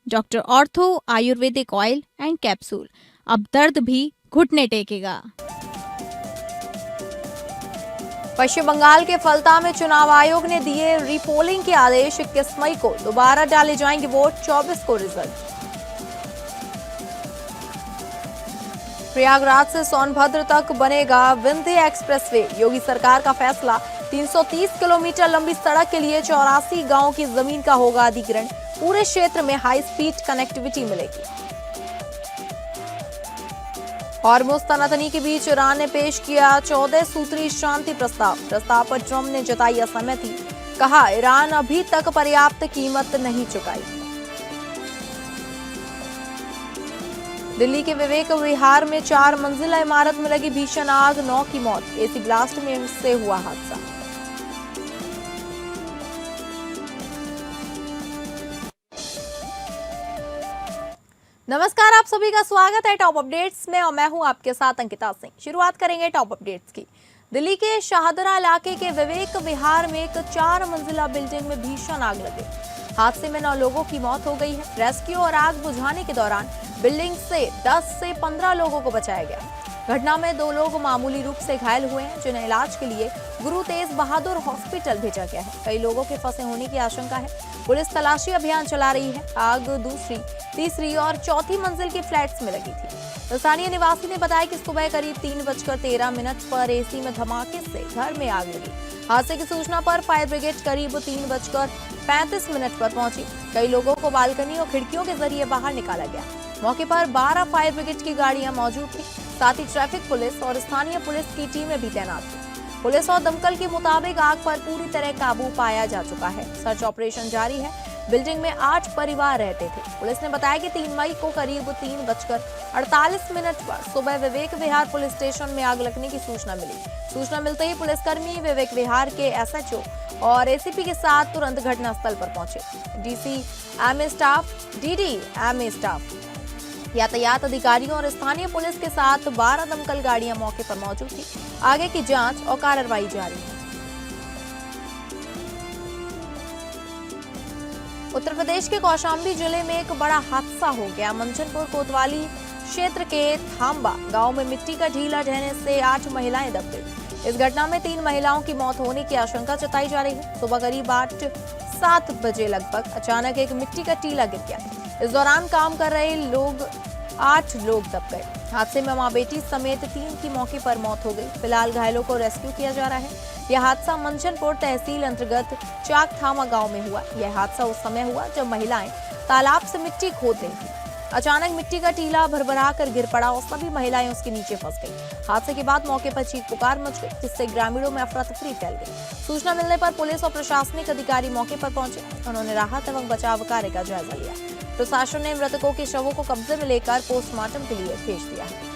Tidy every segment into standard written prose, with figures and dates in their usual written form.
Doctor ortho Ayurvedic oil and capsule, अब दर्द भी घुटने टेकेगा। पश्चिम बंगाल के फलता में चुनाव आयोग ने दिए रीपोलिंग के आदेश। 21 मई को दोबारा डाले जाएंगे वोट, 24 को रिजल्ट। प्रयागराज से सोनभद्र तक बनेगा विंध्य एक्सप्रेसवे, योगी सरकार का फैसला। 330 किलोमीटर लंबी सड़क के लिए 84 गांवों की जमीन का होगा अधिग्रहण। पूरे क्षेत्र में हाई स्पीड कनेक्टिविटी मिलेगी। हॉर्मुज़ तनातनी के बीच ईरान ने पेश किया 14 सूत्री शांति प्रस्ताव। प्रस्ताव पर ट्रंप ने जताई असहमति, कहा ईरान अभी तक पर्याप्त कीमत नहीं चुकाई। दिल्ली के विवेक विहार में 4 मंजिला इमारत में लगी भीषण आग, 9 की मौत। एसी ब्लास्ट में से हुआ हादसा। नमस्कार, आप सभी का स्वागत है टॉप अपडेट्स में और मैं हूं आपके साथ अंकिता सिंह। शुरुआत करेंगे टॉप अपडेट्स की। दिल्ली के शाहदरा इलाके के विवेक विहार में एक 4 मंजिला बिल्डिंग में भीषण आग लगी। हादसे में 9 लोगों की मौत हो गई है। रेस्क्यू और आग बुझाने के दौरान बिल्डिंग से 10 से 15 लोगों को बचाया गया। घटना में 2 लोग मामूली रूप से घायल हुए हैं, जिन्हें इलाज के लिए गुरु तेज बहादुर हॉस्पिटल भेजा गया है। कई लोगों के फंसे होने की आशंका है। पुलिस तलाशी अभियान चला रही है। आग दूसरी, तीसरी और चौथी मंजिल के फ्लैट्स में लगी थी। स्थानीय निवासी ने बताया कि सुबह करीब 3:13 पर एसी में धमाके से घर में आग लगी। हादसे की सूचना पर फायर ब्रिगेड करीब 3:35 पर पहुंची। कई लोगों को बालकनी और खिड़कियों के जरिए बाहर निकाला गया। मौके पर 12 फायर ब्रिगेड की गाड़ियां मौजूद थी। साथ ही ट्रैफिक पुलिस और स्थानीय पुलिस की टीमें भी तैनात थी। पुलिस और दमकल के मुताबिक आग पर पूरी तरह काबू पाया जा चुका है। सर्च ऑपरेशन जारी है। बिल्डिंग में 8 परिवार रहते थे। पुलिस ने बताया कि 3 मई को करीब 3:48 पर सुबह विवेक विहार पुलिस स्टेशन में आग लगने की सूचना मिली। सूचना मिलते ही पुलिसकर्मी विवेक विहार के एसएचओ और एसीपी के साथ तुरंत घटनास्थल पर पहुंचे। डीडीएमए स्टाफ, यातायात अधिकारियों और स्थानीय पुलिस के साथ 12 दमकल गाड़ियां मौके पर मौजूद थी। आगे की जांच और कार्रवाई जारी है। उत्तर प्रदेश के कौशाम्बी जिले में एक बड़ा हादसा हो गया। मंचनपुर कोतवाली क्षेत्र के थाम्बा गांव में मिट्टी का ढीला ढहने से 8 महिलाएं दब गई। इस घटना में 3 महिलाओं की मौत होने की आशंका जताई जा रही है। सुबह करीब 7 बजे लगभग अचानक एक मिट्टी का टीला गिर गया। इस दौरान काम कर रहे 8 लोग दब गए। हादसे में मां बेटी समेत 3 की मौके पर मौत हो गई। फिलहाल घायलों को रेस्क्यू किया जा रहा है। यह हादसा मंचनपुर तहसील अंतर्गत चाकथामा गांव में हुआ। यह हादसा उस समय हुआ जब महिलाएं तालाब से मिट्टी खोद रही थी। अचानक मिट्टी का टीला भरभरा कर गिर पड़ा और सभी महिलाएं उसके नीचे फंस गईं। हादसे के बाद मौके पर चीख पुकार मच गई, जिससे ग्रामीणों में अफरा तफरी फैल गई। सूचना मिलने पर पुलिस और प्रशासनिक अधिकारी मौके पर पहुंचे। उन्होंने राहत एवं बचाव कार्य का जायजा लिया। प्रशासन ने मृतकों के शवों को कब्जे में लेकर पोस्टमार्टम के लिए भेज दिया है।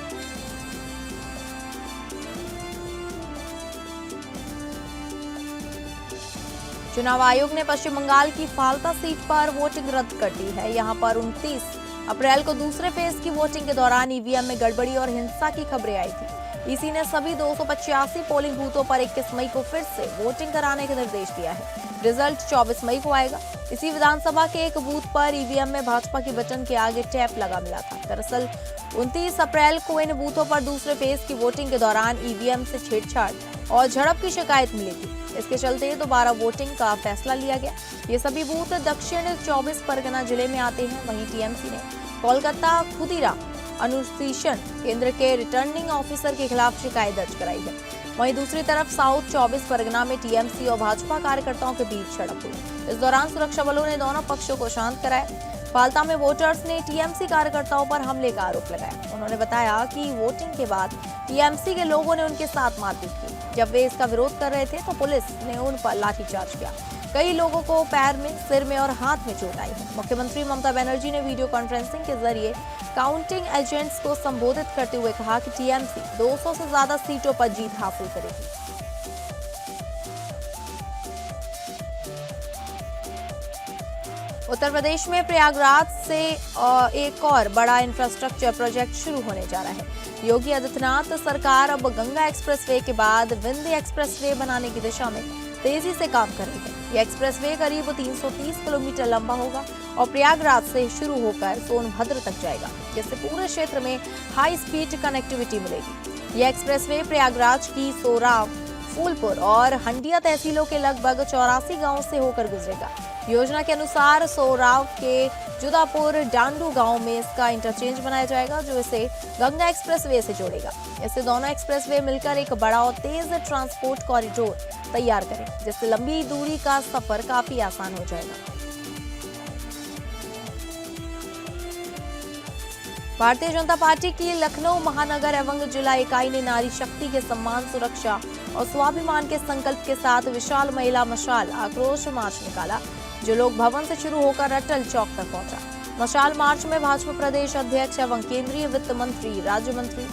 चुनाव आयोग ने पश्चिम बंगाल की फाल्ता सीट पर वोटिंग रद्द कर दी है। यहां पर 29 अप्रैल को दूसरे फेज की वोटिंग के दौरान ईवीएम में गड़बड़ी और हिंसा की खबरें आई थी। ईसी ने सभी 285 पोलिंग बूथों पर 21 मई को फिर से वोटिंग कराने का निर्देश दिया है। रिजल्ट 24 मई को आएगा। इसी विधानसभा के एक बूथ पर ईवीएम में भाजपा के बटन के आगे टैप लगा मिला था। दरअसल 29 अप्रैल को इन बूथों पर दूसरे फेज की वोटिंग के दौरान ईवीएम से छेड़छाड़ और झड़प की शिकायत मिली थी। इसके चलते दोबारा वोटिंग का फैसला लिया गया। ये सभी बूथ दक्षिण 24 परगना जिले में आते हैं। वहीं टीएमसी ने कोलकाता खुदीराम अनुशासन केंद्र के रिटर्निंग ऑफिसर के खिलाफ शिकायत दर्ज कराई है। वहीं दूसरी तरफ साउथ 24 परगना में टीएमसी और भाजपा कार्यकर्ताओं के बीच झड़प हुई। इस दौरान सुरक्षा बलों ने दोनों पक्षों को शांत कराया। फाल्ता में वोटर्स ने टीएमसी कार्यकर्ताओं पर हमले का आरोप लगाया। उन्होंने बताया कि वोटिंग के बाद टीएमसी के लोगों ने उनके साथ मारपीट की। जब वे इसका विरोध कर रहे थे तो पुलिस ने उन पर लाठीचार्ज किया। कई लोगों को पैर में, सिर में और हाथ में चोट आई है। मुख्यमंत्री ममता बनर्जी ने वीडियो कॉन्फ्रेंसिंग के जरिए काउंटिंग एजेंट्स को संबोधित करते हुए कहा कि टीएमसी 200 से ज्यादा सीटों पर जीत हासिल करेगी। उत्तर प्रदेश में प्रयागराज से एक और बड़ा इंफ्रास्ट्रक्चर प्रोजेक्ट शुरू होने जा रहा है। योगी आदित्यनाथ सरकार अब गंगा एक्सप्रेसवे के बाद विंध्य एक्सप्रेसवे बनाने की दिशा में तेजी से काम कर रही है। यह एक्सप्रेसवे करीब 330 किलोमीटर लंबा होगा और प्रयागराज से शुरू होकर सोनभद्र तक जाएगा, जिससे पूरे क्षेत्र में हाई स्पीड कनेक्टिविटी मिलेगी। यह एक्सप्रेसवे प्रयागराज की सोराव, फूलपुर और हंडिया तहसीलों के लगभग 84 गांवों से होकर गुजरेगा। योजना के अनुसार सोराव के जुदापुर डांडू गांव में इसका इंटरचेंज बनाया जाएगा, जो इसे गंगा एक्सप्रेसवे से जोड़ेगा। इससे दोनों एक्सप्रेसवे मिलकर एक बड़ा और तेज ट्रांसपोर्ट कॉरिडोर तैयार करें, जिससे लंबी दूरी का सफर काफी आसान हो जाएगा। भारतीय जनता पार्टी की लखनऊ महानगर एवं जिला इकाई ने नारी शक्ति के सम्मान, सुरक्षा और स्वाभिमान के संकल्प के साथ विशाल महिला मशाल आक्रोश मार्च निकाला, जो लोक भवन से शुरू होकर अटल चौक तक पहुंचा। मशाल मार्च में भाजपा प्रदेश अध्यक्ष एवं केंद्रीय वित्त मंत्री राज्य मंत्री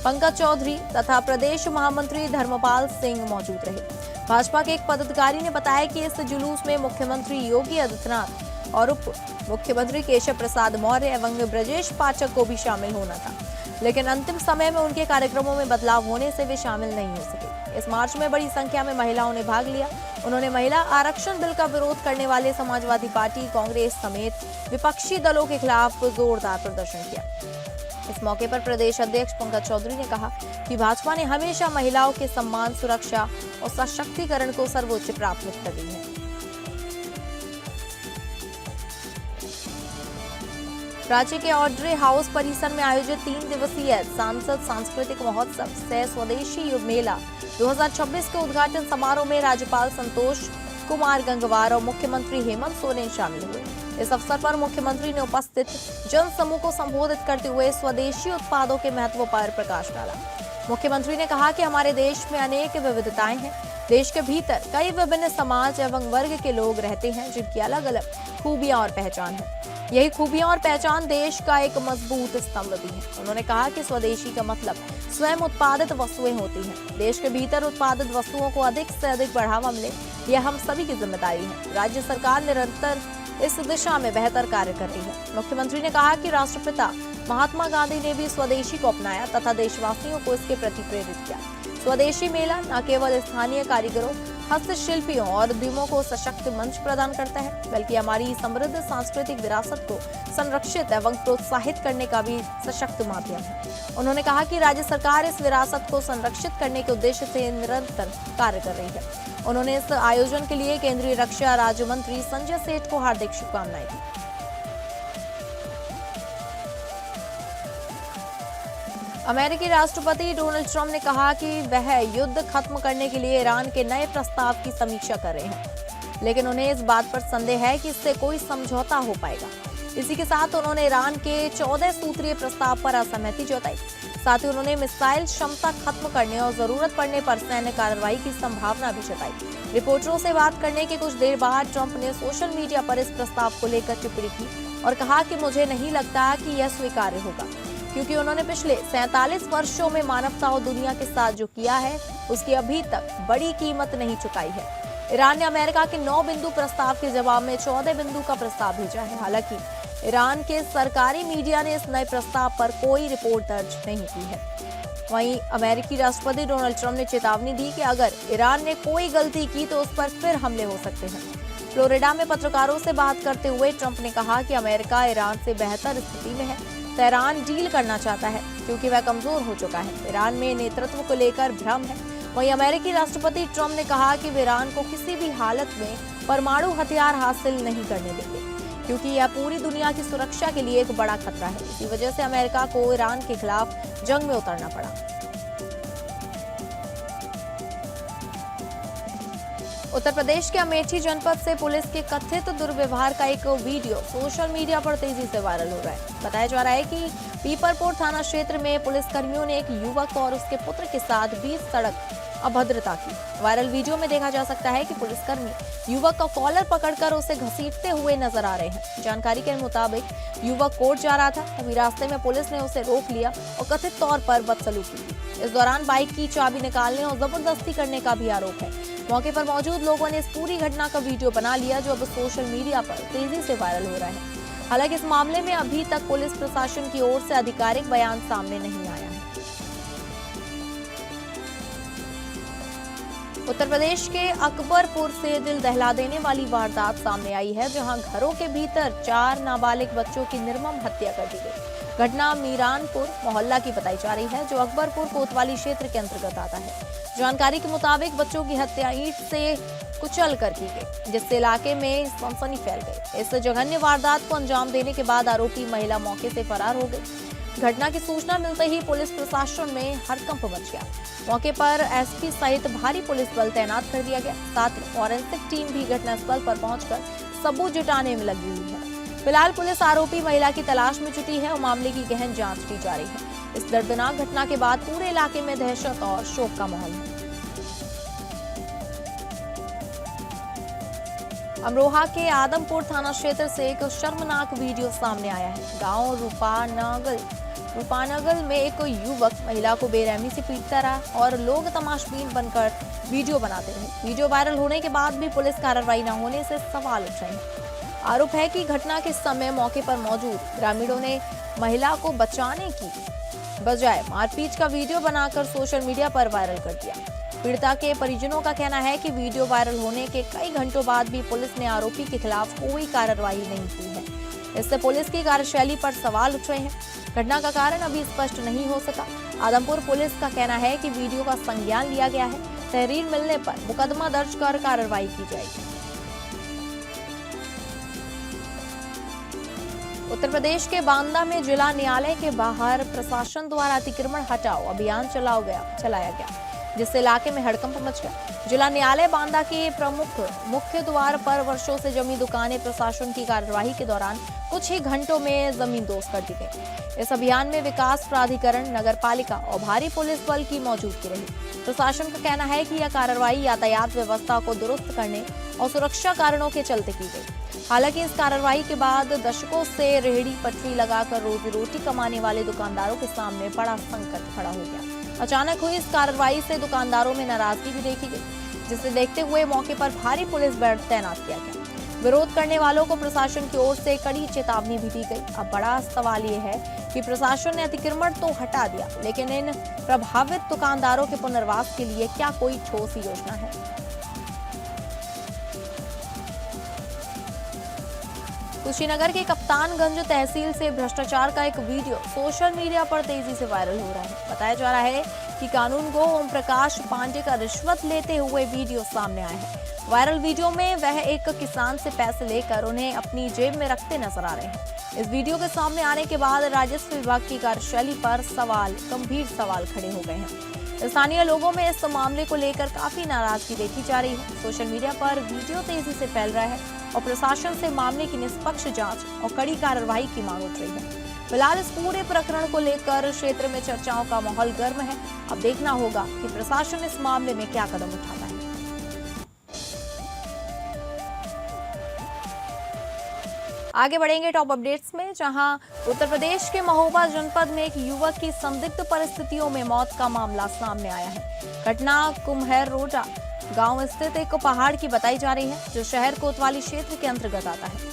पंकज चौधरी तथा प्रदेश महामंत्री धर्मपाल सिंह मौजूद रहे। भाजपा के एक पदाधिकारी ने बताया कि इस जुलूस में मुख्यमंत्री योगी आदित्यनाथ और उप मुख्यमंत्री केशव प्रसाद मौर्य एवं ब्रजेश पाठक को भी शामिल होना था, लेकिन अंतिम समय में उनके कार्यक्रमों में बदलाव होने से वे शामिल नहीं हो सके। इस मार्च में बड़ी संख्या में महिलाओं ने भाग लिया। उन्होंने महिला आरक्षण बिल का विरोध करने वाले समाजवादी पार्टी, कांग्रेस समेत विपक्षी दलों के खिलाफ जोरदार प्रदर्शन किया। इस मौके पर प्रदेश अध्यक्ष पंकज चौधरी ने कहा कि भाजपा ने हमेशा महिलाओं के सम्मान, सुरक्षा और सशक्तिकरण को सर्वोच्च प्राथमिकता दी है। रांची के ऑड्रे हाउस परिसर में आयोजित 3 दिवसीय सांसद सांस्कृतिक महोत्सव सह स्वदेशी युग मेला 2026 के उद्घाटन समारोह में राज्यपाल संतोष कुमार गंगवार और मुख्यमंत्री हेमंत सोरेन शामिल हुए। इस अवसर पर मुख्यमंत्री ने उपस्थित जन समूह को संबोधित करते हुए स्वदेशी उत्पादों के महत्व पर प्रकाश डाला। मुख्यमंत्री ने कहा कि हमारे देश में अनेक विविधताएं हैं। देश के भीतर कई विभिन्न समाज एवं वर्ग के लोग रहते हैं, जिनकी अलग अलग खूबियां और पहचान है। यही खूबियां और पहचान देश का एक मजबूत स्तंभ भी है। उन्होंने कहा कि स्वदेशी का मतलब स्वयं उत्पादित वस्तुएं होती हैं। देश के भीतर उत्पादित वस्तुओं को अधिक से अधिक बढ़ावा मिले, यह हम सभी की जिम्मेदारी है। राज्य सरकार निरंतर इस दिशा में बेहतर कार्य कर रही है। मुख्यमंत्री ने कहा कि राष्ट्रपिता महात्मा गांधी ने भी स्वदेशी को अपनाया तथा देशवासियों को इसके प्रति प्रेरित किया। स्वदेशी मेला न केवल स्थानीय कारीगरों, हस्तशिल्पियों और उद्यमों को सशक्त मंच प्रदान करता है, बल्कि हमारी समृद्ध सांस्कृतिक विरासत को संरक्षित एवं प्रोत्साहित करने का भी सशक्त माध्यम है। उन्होंने कहा कि राज्य सरकार इस विरासत को संरक्षित करने के उद्देश्य से निरंतर कार्य कर रही है। उन्होंने इस आयोजन के लिए केंद्रीय रक्षा राज्य मंत्री संजय सेठ को हार्दिक शुभकामनाएं दी। अमेरिकी राष्ट्रपति डोनाल्ड ट्रंप ने कहा कि वह युद्ध खत्म करने के लिए ईरान के नए प्रस्ताव की समीक्षा कर रहे हैं, लेकिन उन्हें इस बात पर संदेह है कि इससे कोई समझौता हो पाएगा। इसी के साथ उन्होंने ईरान के 14 सूत्रीय प्रस्ताव पर असहमति जताई। साथ ही उन्होंने मिसाइल क्षमता खत्म करने और जरूरत पड़ने पर सैन्य कार्रवाई की संभावना भी जताई। रिपोर्टरों से बात करने के कुछ देर बाद ट्रंप ने सोशल मीडिया पर इस प्रस्ताव को लेकर टिप्पणी की और कहा कि मुझे नहीं लगता कि यह स्वीकार्य होगा, क्योंकि उन्होंने पिछले 47 वर्षों में मानवता और दुनिया के साथ जो किया है उसकी अभी तक बड़ी कीमत नहीं चुकाई है। ईरान ने अमेरिका के 9 बिंदु प्रस्ताव के जवाब में 14 बिंदु का प्रस्ताव भेजा है। हालांकि ईरान के सरकारी मीडिया ने इस नए प्रस्ताव पर कोई रिपोर्ट दर्ज नहीं की है। वहीं अमेरिकी राष्ट्रपति डोनाल्ड ट्रंप ने चेतावनी दी कि अगर ईरान ने कोई गलती की तो उस पर फिर हमले हो सकते हैं। फ्लोरिडा में पत्रकारों से बात करते हुए ट्रंप ने कहा कि अमेरिका ईरान से बेहतर स्थिति में है। ईरान डील करना चाहता है क्योंकि वह कमजोर हो चुका है। ईरान में नेतृत्व को लेकर भ्रम है। वहीं अमेरिकी राष्ट्रपति ट्रंप ने कहा कि वे ईरान को किसी भी हालत में परमाणु हथियार हासिल नहीं करने देंगे, क्योंकि यह पूरी दुनिया की सुरक्षा के लिए एक बड़ा खतरा है। इसी वजह से अमेरिका को ईरान के खिलाफ जंग में उतरना पड़ा। उत्तर प्रदेश के अमेठी जनपद से पुलिस के कथित दुर्व्यवहार का एक वीडियो सोशल मीडिया पर तेजी से वायरल हो रहा है। बताया जा रहा है कि पीपरपोर थाना क्षेत्र में पुलिसकर्मियों ने एक युवक और उसके पुत्र के साथ बीच सड़क अभद्रता की। वायरल वीडियो में देखा जा सकता है कि पुलिसकर्मी युवक का कॉलर पकड़कर उसे घसीटते हुए नजर आ रहे हैं। जानकारी के मुताबिक युवक कोर्ट जा रहा था, तभी रास्ते में पुलिस ने उसे रोक लिया और कथित तौर पर बदसलूकी की। इस दौरान बाइक की चाबी निकालने और जबरदस्ती करने का भी आरोप है। मौके पर मौजूद लोगों ने इस पूरी घटना का वीडियो बना लिया, जो अब सोशल मीडिया पर तेजी से वायरल हो रहा है। हालांकि इस मामले में अभी तक पुलिस प्रशासन की ओर से आधिकारिक बयान सामने नहीं आया है। उत्तर प्रदेश के अकबरपुर से दिल दहला देने वाली वारदात सामने आई है, जहां घरों के भीतर 4 नाबालिग बच्चों की निर्मम हत्या कर दी गई। घटना मीरानपुर मोहल्ला की बताई जा रही है, जो अकबरपुर कोतवाली क्षेत्र के अंतर्गत आता है। जानकारी के मुताबिक बच्चों की हत्या ईंट से कुचल कर की गई, जिससे इलाके में सनसनी फैल गई। इस जघन्य वारदात को अंजाम देने के बाद आरोपी महिला मौके से फरार हो गई। घटना की सूचना मिलते ही पुलिस प्रशासन में हड़कंप मच गया। मौके पर एसपी सहित भारी पुलिस बल तैनात कर दिया गया। साथ ही फॉरेंसिक टीम भी घटनास्थल पर पहुंचकर सबूत जुटाने में लगी हुई है। फिलहाल पुलिस आरोपी महिला की तलाश में जुटी है और मामले की गहन जांच की जा रही है। इस दर्दनाक घटना के बाद पूरे इलाके में दहशत और शोक का माहौल है। अमरोहा के आदमपुर थाना क्षेत्र से एक शर्मनाक वीडियो सामने आया है। गांव रूपानगल में एक युवक महिला को बेरहमी से पीटता रहा और लोग तमाशबीन बनकर वीडियो बनाते रहे। वीडियो वायरल होने के बाद भी पुलिस कार्रवाई न होने से सवाल उठ रहे हैं। आरोप है कि घटना के समय मौके पर मौजूद ग्रामीणों ने महिला को बचाने की बजाय मारपीट का वीडियो बनाकर सोशल मीडिया पर वायरल कर दिया। पीड़िता के परिजनों का कहना है कि वीडियो वायरल होने के कई घंटों बाद भी पुलिस ने आरोपी के खिलाफ कोई कार्रवाई नहीं की है। इससे पुलिस की कार्यशैली पर सवाल उठ रहे हैं। घटना का कारण अभी स्पष्ट नहीं हो सका। आदमपुर पुलिस का कहना है कि वीडियो का संज्ञान लिया गया है। तहरीर मिलने पर मुकदमा दर्ज कर कार्रवाई की जाएगी। उत्तर प्रदेश के बांदा में जिला न्यायालय के बाहर प्रशासन द्वारा अतिक्रमण हटाओ अभियान चलाया गया, जिससे इलाके में हड़कंप मच गया। जिला न्यायालय बांदा के प्रमुख मुख्य द्वार पर वर्षों से जमी दुकानें प्रशासन की कार्यवाही के दौरान कुछ ही घंटों में जमींदोज कर दी गई। इस अभियान में विकास प्राधिकरण, नगर पालिका और भारी पुलिस बल की मौजूदगी रही। प्रशासन का कहना है कि यह कार्रवाई यातायात व्यवस्था को दुरुस्त करने और सुरक्षा कारणों के चलते की गई। हालांकि इस कार्रवाई के बाद दशकों से रेहड़ी पटरी लगाकर रोजी रोटी कमाने वाले दुकानदारों के सामने बड़ा संकट खड़ा हो गया। अचानक हुई इस कार्रवाई से दुकानदारों में नाराजगी भी देखी गई, जिसे देखते हुए मौके पर भारी पुलिस बल तैनात किया गया। विरोध करने वालों को प्रशासन की ओर से कड़ी चेतावनी भी दी गई। अब बड़ा सवाल ये है कि प्रशासन ने अतिक्रमण तो हटा दिया, लेकिन इन प्रभावित दुकानदारों के पुनर्वास के लिए क्या कोई ठोस योजना है? कुशीनगर के कप्तानगंज तहसील से भ्रष्टाचार का एक वीडियो सोशल मीडिया पर तेजी से वायरल हो रहा है। बताया जा रहा है कि कानून गो ओम प्रकाश पांडे का रिश्वत लेते हुए वीडियो सामने आया है। वायरल वीडियो में वह एक किसान से पैसे लेकर उन्हें अपनी जेब में रखते नजर आ रहे हैं। इस वीडियो के सामने आने के बाद राजस्व विभाग की कार्यशैली पर गंभीर सवाल खड़े हो गए हैं। स्थानीय लोगों में इस मामले को लेकर काफी नाराजगी देखी जा रही है। सोशल मीडिया पर वीडियो तेजी से फैल रहा है और प्रशासन से मामले की निष्पक्ष जांच और कड़ी कार्रवाई की मांग उठ रही है। फिलहाल इस पूरे प्रकरण को लेकर क्षेत्र में चर्चाओं का माहौल गर्म है। अब देखना होगा कि प्रशासन इस मामले में क्या कदम उठाता है। आगे बढ़ेंगे टॉप अपडेट्स में, जहां उत्तर प्रदेश के महोबा जनपद में एक युवक की संदिग्ध परिस्थितियों में मौत का मामला सामने आया है। घटना कुम्हेर रोजा गांव स्थित एक पहाड़ की बताई जा रही है, जो शहर कोतवाली क्षेत्र के अंतर्गत आता है।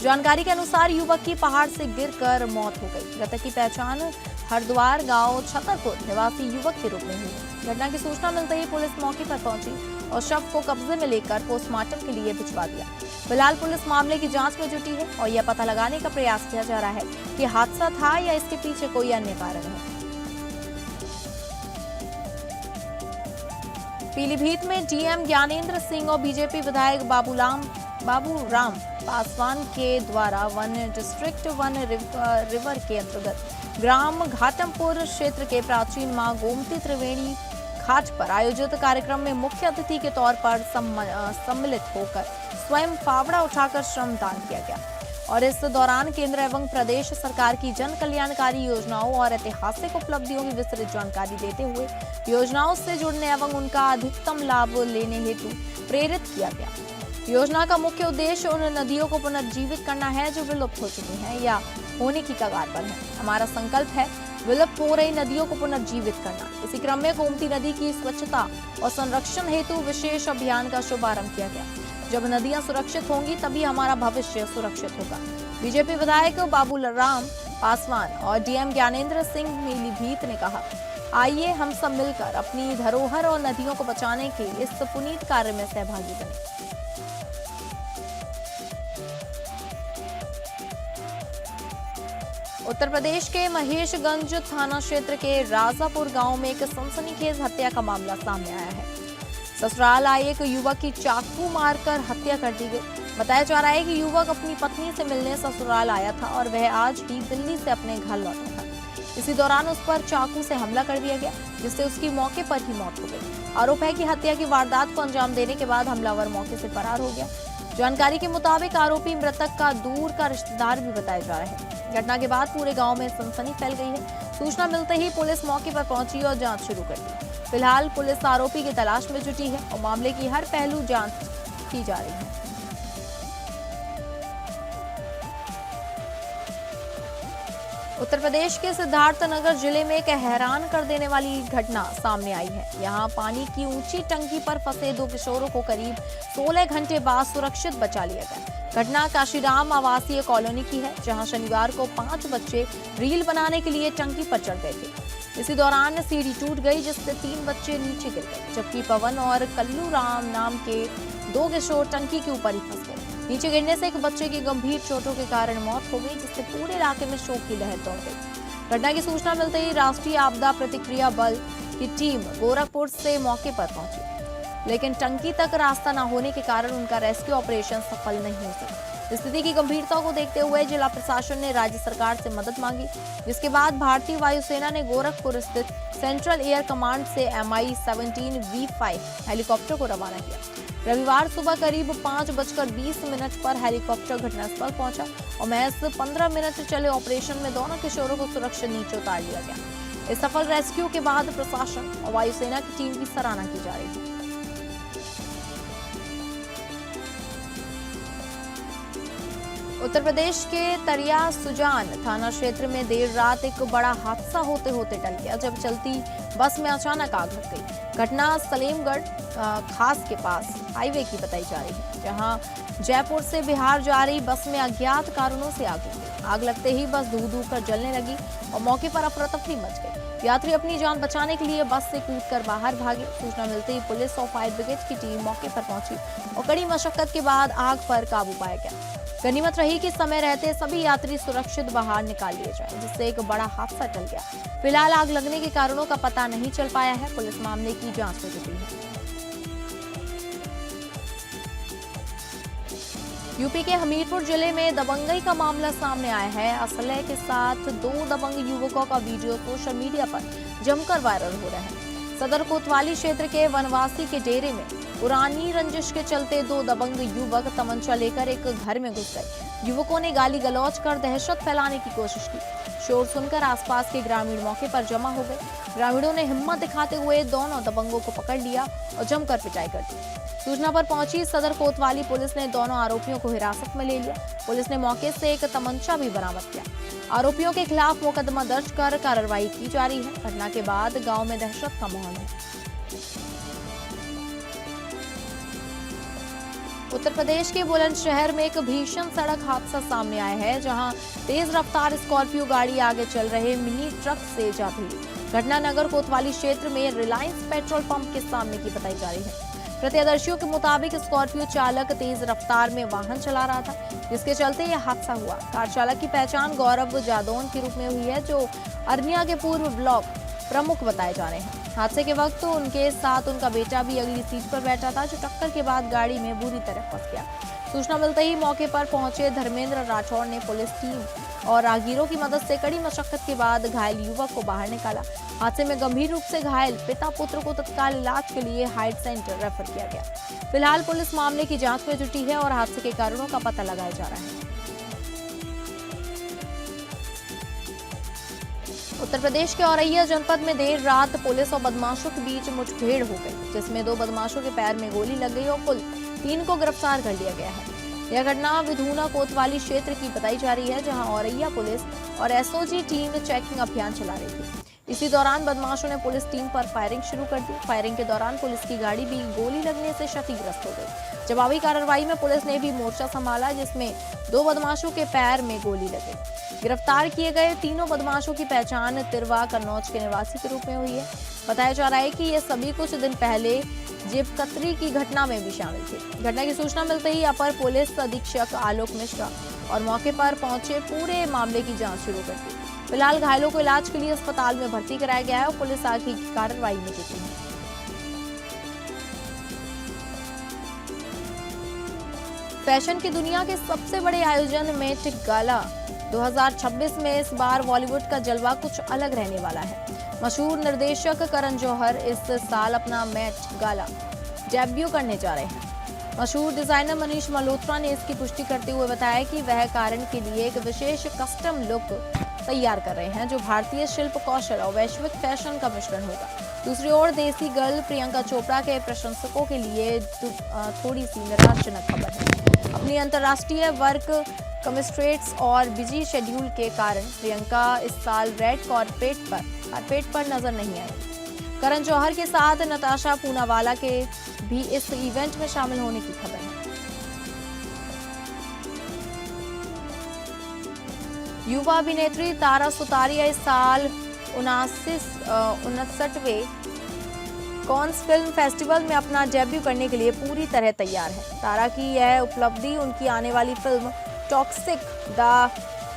जानकारी के अनुसार युवक की पहाड़ से गिरकर मौत हो गई। मृतक की पहचान हरद्वार गांव छतरपुर निवासी युवक के रूप में हुई। घटना की सूचना मिलते ही पुलिस मौके पर पहुंची और शव को कब्जे में लेकर पोस्टमार्टम के लिए भिजवा दिया। फिलहाल पुलिस मामले की जांच में जुटी है और यह पता लगाने का प्रयास किया जा रहा है कि हादसा था या इसके पीछे कोई अन्य कारण है। पीलीभीत में डीएम ज्ञानेंद्र सिंह और बीजेपी विधायक बाबूराम पासवान के द्वारा वन डिस्ट्रिक्ट वन रिवर के अंतर्गत ग्राम घाटमपुर क्षेत्र के प्राचीन मां गोमती त्रिवेणी घाट पर आयोजित कार्यक्रम में मुख्य अतिथि के तौर पर सम्मिलित होकर स्वयं फावड़ा उठाकर श्रमदान किया गया और इस दौरान केंद्र एवं प्रदेश सरकार की जन कल्याणकारी योजनाओं और ऐतिहासिक उपलब्धियों की विस्तृत जानकारी देते हुए योजनाओं से जुड़ने एवं उनका अधिकतम लाभ लेने हेतु प्रेरित किया गया। योजना का मुख्य उद्देश्य उन नदियों को पुनर्जीवित करना है जो विलुप्त हो चुकी हैं या होने की कगार पर हैं। हमारा संकल्प है विलुप्त हो रही नदियों को पुनर्जीवित करना। इसी क्रम में गोमती नदी की स्वच्छता और संरक्षण हेतु विशेष अभियान का शुभारंभ किया गया। जब नदियां सुरक्षित होंगी तभी हमारा भविष्य सुरक्षित होगा। बीजेपी विधायक बाबूराम पासवान और डीएम ज्ञानेंद्र सिंह पीलीभीत ने कहा आइए हम सब मिलकर अपनी धरोहर और नदियों को बचाने के इस पुनीत कार्य में सहभागी बने। उत्तर प्रदेश के महेशगंज थाना क्षेत्र के राजापुर गांव में एक सनसनीखेज हत्या का मामला सामने आया है। ससुराल आए एक युवक की चाकू मारकर हत्या कर दी गई। बताया जा रहा है कि युवक अपनी पत्नी से मिलने ससुराल आया था और वह आज ही दिल्ली से अपने घर लौटा था। इसी दौरान उस पर चाकू से हमला कर दिया गया, जिससे उसकी मौके पर ही मौत हो गई। आरोप है कि हत्या की वारदात को अंजाम देने के बाद हमलावर मौके से फरार हो गया। जानकारी के मुताबिक आरोपी मृतक का दूर का रिश्तेदार भी बताया जा रहा है। घटना के बाद पूरे गांव में सनसनी फैल गई है। सूचना मिलते ही पुलिस मौके पर पहुंची और जांच शुरू कर दी। फिलहाल पुलिस आरोपी की तलाश में जुटी है और मामले की हर पहलू जांच की जा रही है। उत्तर प्रदेश के सिद्धार्थनगर जिले में एक हैरान कर देने वाली घटना सामने आई है। यहाँ पानी की ऊंची टंकी पर फंसे 2 किशोरों को करीब 16 घंटे बाद सुरक्षित बचा लिया गया। घटना काशीराम आवासीय कॉलोनी की है, जहां शनिवार को 5 बच्चे रील बनाने के लिए टंकी पर चढ़ गए थे। इसी दौरान सीढ़ी टूट गई, जिससे 3 बच्चे नीचे गिर गए, जबकि पवन और कल्लू राम नाम के 2 किशोर टंकी के ऊपर ही फंस गए। नीचे गिरने से एक बच्चे की गंभीर चोटों के कारण मौत हो गई, जिससे पूरे इलाके में शोक की लहर दौड़ गई। घटना की सूचना मिलते ही राष्ट्रीय आपदा प्रतिक्रिया बल की टीम गोरखपुर से मौके पर पहुंची, लेकिन टंकी तक रास्ता न होने के कारण उनका रेस्क्यू ऑपरेशन सफल नहीं हो सका। स्थिति की गंभीरता को देखते हुए जिला प्रशासन ने राज्य सरकार से मदद मांगी, जिसके बाद भारतीय वायुसेना ने गोरखपुर स्थित सेंट्रल एयर कमांड से MI-17 V5 हेलीकॉप्टर को रवाना किया। रविवार सुबह करीब 5:20 पर हेलीकॉप्टर घटनास्थल पहुंचा और महज 15 मिनट चले ऑपरेशन में दोनों किशोरों को सुरक्षित नीचे उतार लिया गया। इस सफल रेस्क्यू के बाद प्रशासन और वायुसेना की टीम की सराहना की जा रही है। उत्तर प्रदेश के तरिया सुजान थाना क्षेत्र में देर रात एक बड़ा हादसा होते होते टल गया, जब चलती बस में अचानक आग लग गई। घटना सलेमगढ़ खास के पास हाईवे की बताई जा रही है, जहां जयपुर से बिहार जा रही बस में अज्ञात कारणों से आग लग गई। आग लगते ही बस धू धू कर जलने लगी और मौके पर अफरा तफरी मच गई। यात्री अपनी जान बचाने के लिए बस से कूदकर बाहर भागे। सूचना मिलते ही पुलिस और फायर ब्रिगेड की टीम मौके पर पहुंची और कड़ी मशक्कत के बाद आग पर काबू पाया गया। गनीमत रही कि समय रहते सभी यात्री सुरक्षित बाहर निकाल लिए जाए, जिससे एक बड़ा हादसा टल गया। फिलहाल आग लगने के कारणों का पता नहीं चल पाया है। पुलिस मामले की जांच में जुटी है। यूपी के हमीरपुर जिले में दबंगई का मामला सामने आया है। असलहे के साथ 2 दबंग युवकों का वीडियो सोशल मीडिया पर जमकर वायरल हो रहा है। सदर कोतवाली क्षेत्र के वनवासी के डेरे में पुरानी रंजिश के चलते 2 दबंग युवक तमंचा लेकर एक घर में घुस गए। युवकों ने गाली गलौज कर दहशत फैलाने की कोशिश की। शोर सुनकर आसपास के ग्रामीण मौके पर जमा हो गए। ग्रामीणों ने हिम्मत दिखाते हुए दोनों दबंगों को पकड़ लिया और जमकर पिटाई कर दी। सूचना पर पहुंची सदर कोतवाली पुलिस ने दोनों आरोपियों को हिरासत में ले लिया। पुलिस ने मौके से एक तमंचा भी बरामद किया। आरोपियों के खिलाफ मुकदमा दर्ज कर कार्रवाई की जा रही है। घटना के बाद गांव में दहशत का माहौल है। उत्तर प्रदेश के बुलंदशहर में एक भीषण सड़क हादसा सामने आया है, जहां तेज रफ्तार स्कॉर्पियो गाड़ी आगे चल रहे मिनी ट्रक से जा भिड़ी। घटना नगर कोतवाली क्षेत्र में रिलायंस पेट्रोल पंप के सामने की बताई जा रही है। प्रत्यक्षदर्शियों के मुताबिक स्कॉर्पियो चालक तेज रफ्तार में वाहन चला रहा था, जिसके चलते यह हादसा हुआ। कार चालक की पहचान गौरव जादौन के रूप में हुई है, जो अरनिया के पूर्व ब्लॉक प्रमुख बताए जा रहे हैं। हादसे के वक्त उनके साथ उनका बेटा भी अगली सीट पर बैठा था, जो टक्कर के बाद गाड़ी में बुरी तरह फंस गया। सूचना मिलते ही मौके पर पहुंचे धर्मेंद्र राठौड़ ने पुलिस टीम और राहगीरों की मदद से कड़ी मशक्कत के बाद घायल युवक को बाहर निकाला। हादसे में गंभीर रूप से घायल पिता पुत्र को तत्काल इलाज के लिए हाइट सेंटर रेफर किया गया। फिलहाल पुलिस मामले की जांच में जुटी है और हादसे के कारणों का पता लगाया जा रहा है। उत्तर प्रदेश के औरैया जनपद में देर रात पुलिस और बदमाशों के बीच मुठभेड़ हो गई, जिसमें 2 बदमाशों के पैर में गोली लग गई और कुल 3 को गिरफ्तार कर लिया गया है। यह घटना विधूना कोतवाली क्षेत्र की बताई जा रही है, जहां औरैया पुलिस और एसओजी टीम चेकिंग अभियान चला रही थी। इसी दौरान बदमाशों ने पुलिस टीम पर फायरिंग शुरू कर दी। फायरिंग के दौरान पुलिस की गाड़ी भी गोली लगने से क्षतिग्रस्त हो गई। जवाबी कार्रवाई में पुलिस ने भी मोर्चा संभाला, जिसमें 2 बदमाशों के पैर में गोली लगी। गिरफ्तार किए गए तीनों बदमाशों की पहचान तिरवा कन्नौज के निवासी के रूप में हुई है। बताया जा रहा है कि ये सभी कुछ दिन पहले जेब कतरी की घटना में भी शामिल थे। घटना की सूचना मिलते ही अपर पुलिस अधीक्षक आलोक मिश्रा और मौके पर पहुंचे पूरे मामले की जांच शुरू कर दी। फिलहाल घायलों को इलाज के लिए अस्पताल में भर्ती कराया गया है और पुलिस आगे की कार्रवाई में जुटी है। फैशन की दुनिया के सबसे बड़े आयोजन मेट गाला 2026 में इस बार बॉलीवुड का जलवा कुछ अलग रहने वाला है। मशहूर निर्देशक करण जौहर इस साल अपना मेट गाला डेब्यू करने जा रहे हैं। मशहूर डिजाइनर मनीष मल्होत्रा ने इसकी पुष्टि करते हुए बताया कि वह कारण के लिए एक विशेष कस्टम लुक तैयार कर रहे हैं, जो भारतीय शिल्प कौशल और वैश्विक फैशन का मिश्रण होगा। दूसरी ओर देसी गर्ल प्रियंका चोपड़ा के प्रशंसकों के लिए थोड़ी सी निराशाजनक खबर है। अपनी अंतर्राष्ट्रीय वर्क कमिस्ट्रेट्स और बिजी शेड्यूल के कारण प्रियंका इस साल रेड कारपेट पर नजर नहीं आई। करण जौहर के साथ नताशा पूनावाला के भी इस इवेंट में शामिल होने की खबर है। युवा अभिनेत्री तारा सुतारिया इस साल 59वें कॉन्स फिल्म फेस्टिवल में अपना डेब्यू करने के लिए पूरी तरह तैयार है। तारा की यह उपलब्धि उनकी आने वाली film toxic the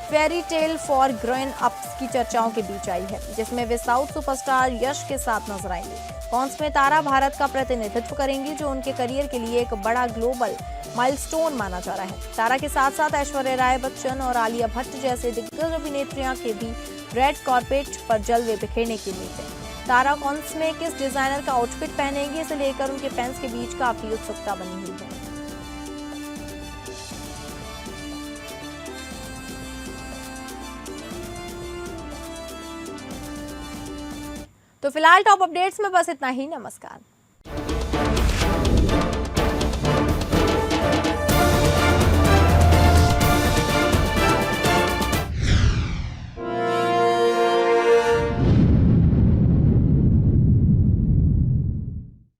fairy tale for grown ups की चर्चाओं के बीच आई है, जिसमें वे साउथ सुपरस्टार यश के साथ नजर आएंगे। कॉन्स में तारा भारत का प्रतिनिधित्व करेंगी, जो उनके करियर के लिए एक बड़ा ग्लोबल माइलस्टोन माना जा रहा है। तारा के साथ साथ ऐश्वर्या राय बच्चन और आलिया भट्ट जैसे दिग्गज अभिनेत्रियां के भी रेड कारपेट पर जलवे बिखेरने की उम्मीद है। तारा कॉन्स में किस डिजाइनर का आउटफिट पहनेंगी, इसे लेकर उनके फैंस के बीच काफी उत्सुकता बनी हुई है। तो फिलहाल टॉप अपडेट्स में बस इतना ही। नमस्कार।